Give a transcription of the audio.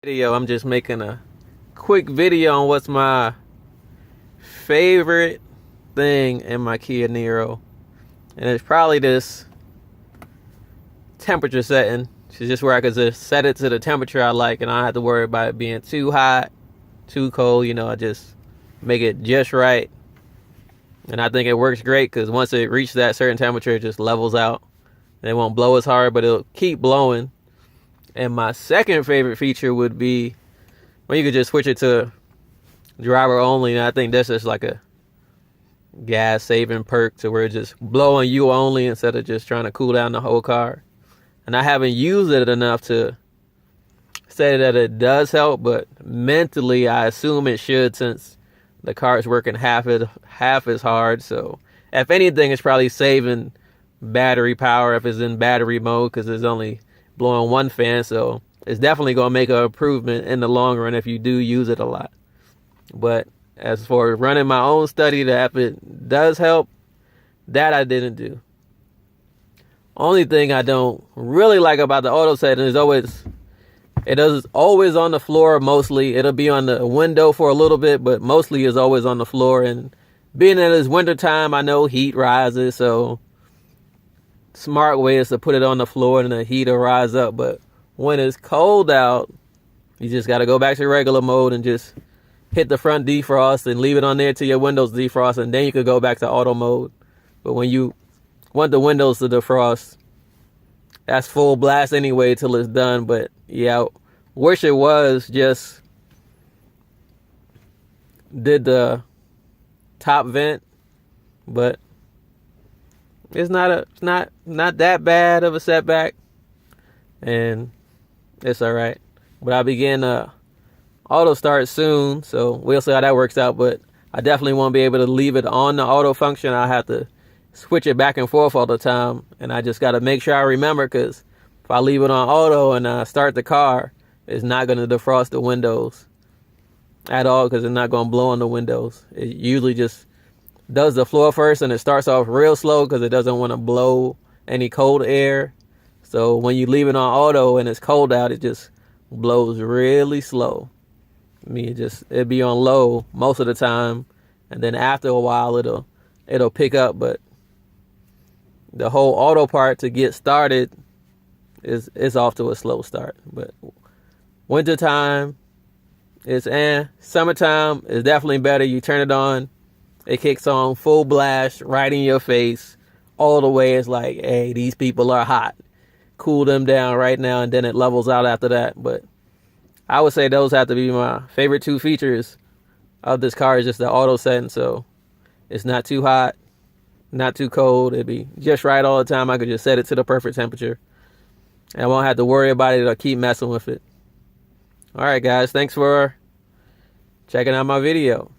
I'm just making a quick video on what's my favorite thing in my Kia Niro, and it's probably this temperature setting. It's just where I could just set it to the temperature I like, and I don't have to worry about it being too hot, too cold. I just make it just right, and I think it works great because once it reaches that certain temperature, it just levels out. It won't blow as hard, but it'll keep blowing. And my second favorite feature would be when you could just switch it to driver only. And I think that's just like a gas saving perk to where it's just blowing you only instead of just trying to cool down the whole car. And I haven't used it enough to say that it does help, but mentally I assume it should since the car is working half as hard. So if anything, it's probably saving battery power if it's in battery mode because it's only blowing one fan, so it's definitely going to make an improvement in the long run if you do use it a lot. But as for running my own study, that if it does help, that I didn't do. Only thing I don't really like about the auto setting is it is always on the floor mostly. It'll be on the window for a little bit, but mostly is always on the floor. And being that it's winter time, I know heat rises, so smart way is to put it on the floor and the heat will rise up. But when it's cold out, you just got to go back to regular mode and just hit the front defrost and leave it on there till your windows defrost, and then you could go back to auto mode. But when you want the windows to defrost, that's full blast anyway till it's done. But yeah, wish it was just did the top vent, but it's not that bad of a setback, and it's all right. But I begin auto start soon, so we'll see how that works out. But I definitely won't be able to leave it on the auto function. I have to switch it back and forth all the time, and I just got to make sure I remember, because if I leave it on auto and start the car, it's not going to defrost the windows at all because it's not going to blow on the windows. It usually just does the floor first, and it starts off real slow because it doesn't want to blow any cold air. So when you leave it on auto and it's cold out, it just blows really slow. I mean, it'd be on low most of the time, and then after a while it'll pick up. But the whole auto part to get started is off to a slow start. But wintertime summertime is definitely better. You turn it on, it kicks on full blast right in your face all the way. It's like, hey, these people are hot. Cool them down right now, and then it levels out after that. But I would say those have to be my favorite two features of this car, is just the auto setting. So it's not too hot, not too cold. It'd be just right all the time. I could just set it to the perfect temperature, and I won't have to worry about it or keep messing with it. All right, guys, thanks for checking out my video.